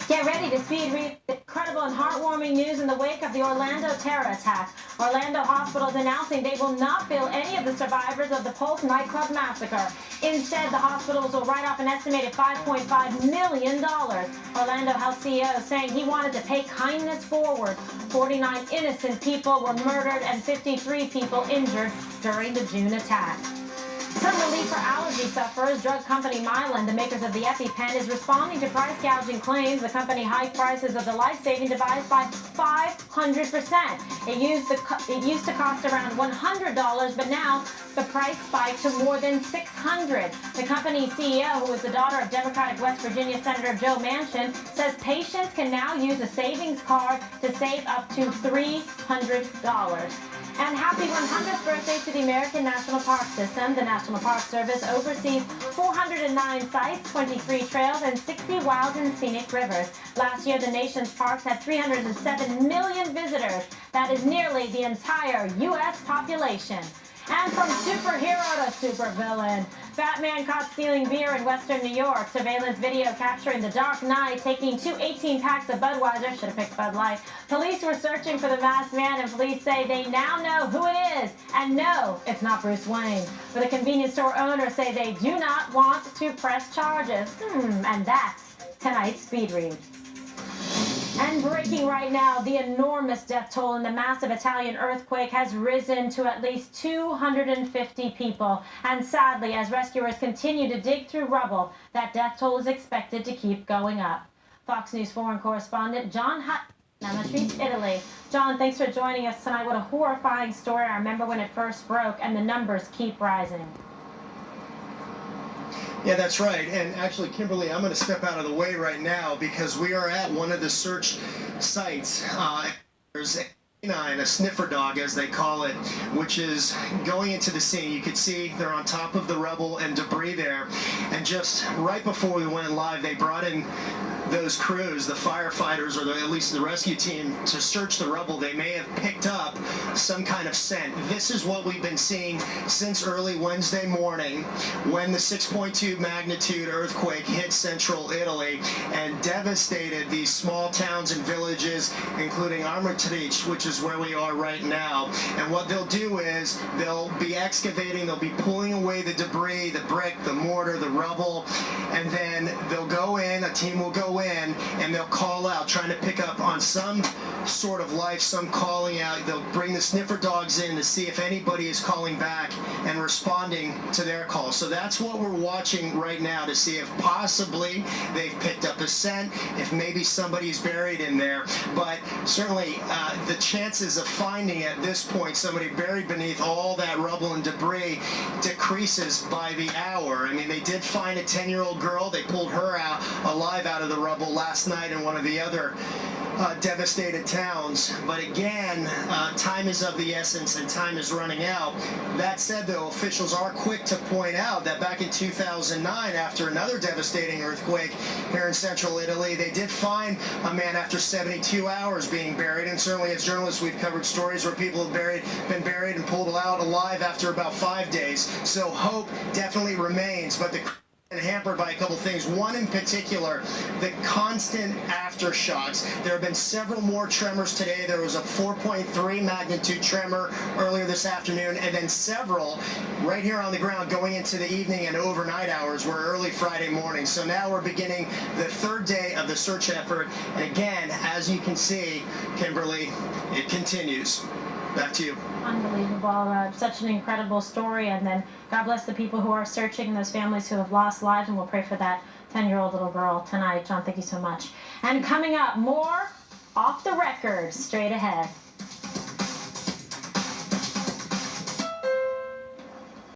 Get ready to speed read incredible and heartwarming news in the wake of the Orlando terror attack. Orlando Hospital is announcing they will not bill any of the survivors of the Pulse nightclub massacre. Instead, the hospitals will write off an estimated $5.5 million. Orlando Health CEO saying he wanted to pay kindness forward. 49 innocent people were murdered and 53 people injured during the June attack. Some relief for allergy sufferers. Drug company Mylan, the makers of the EpiPen, is responding to price gouging claims. The company hiked prices of the life-saving device by 500%. It used to cost around $100, but now the price spiked to more than $600. The company's CEO, who is the daughter of Democratic West Virginia Senator Joe Manchin, says patients can now use a savings card to save up to $300. And happy 100th birthday to the American National Park System. The National Park Service oversees 409 sites, 23 trails, and 60 wild and scenic rivers. Last year, the nation's parks had 307 million visitors. That is nearly the entire U.S. population. And from superhero to supervillain, Batman caught stealing beer in Western New York. Surveillance video capturing the Dark Knight taking two 18-packs of Budweiser. Should have picked Bud Light. Police were searching for the masked man, and police say they now know who it is. And no, it's not Bruce Wayne. But the convenience store owners say they do not want to press charges. And that's tonight's Speed Read. And breaking right now, the enormous death toll in the massive Italian earthquake has risen to at least 250 people. And sadly, as rescuers continue to dig through rubble, that death toll is expected to keep going up. Fox News foreign correspondent John Hutton, Amatrice, Italy. John, thanks for joining us tonight. What a horrifying story. I remember when it first broke, and the numbers keep rising. Yeah, that's right. And actually, Kimberly, I'm going to step out of the way right now because we are at one of the search sites. There's a sniffer dog, as they call it, which is going into the scene. You can see they're on top of the rubble and debris there. And just right before we went live, they brought in those crews, the firefighters, or at least the rescue team, to search the rubble. They may have picked up some kind of scent. This is what we've been seeing since early Wednesday morning when the 6.2 magnitude earthquake hit central Italy and devastated these small towns and villages, including Amatrice, which is where we are right now. And what they'll do is they'll be excavating, they'll be pulling away the debris, the brick, the mortar, the rubble, and then they'll go in, a team will go in, and they'll call out, trying to pick up on some sort of life, some calling out. They'll bring the sniffer dogs in to see if anybody is calling back and responding to their call. So that's what we're watching right now, to see if possibly they've picked up a scent, if maybe somebody's buried in there. But certainly the chances of finding at this point somebody buried beneath all that rubble and debris decreases by the hour. I mean, they did find a 10-year-old girl. They pulled her out alive out of the rubble last night in one of the other devastated towns. But again, time is of the essence and time is running out. That said, though, officials are quick to point out that back in 2009, after another devastating earthquake here in central Italy, they did find a man after 72 hours being buried. And certainly as journalists, we've covered stories where people have been buried and pulled out alive after about 5 days. So hope definitely remains, but the and hampered by a couple things. One in particular, the constant aftershocks. There have been several more tremors today. There was a 4.3 magnitude tremor earlier this afternoon, and then several right here on the ground going into the evening and overnight hours were early Friday morning. So now we're beginning the third day of the search effort. And again, as you can see, Kimberly, it continues. Back to you. Unbelievable. Such an incredible story. And then God bless the people who are searching, those families who have lost lives, and we'll pray for that 10-year-old little girl tonight. John, thank you so much. And coming up, more Off the Record straight ahead.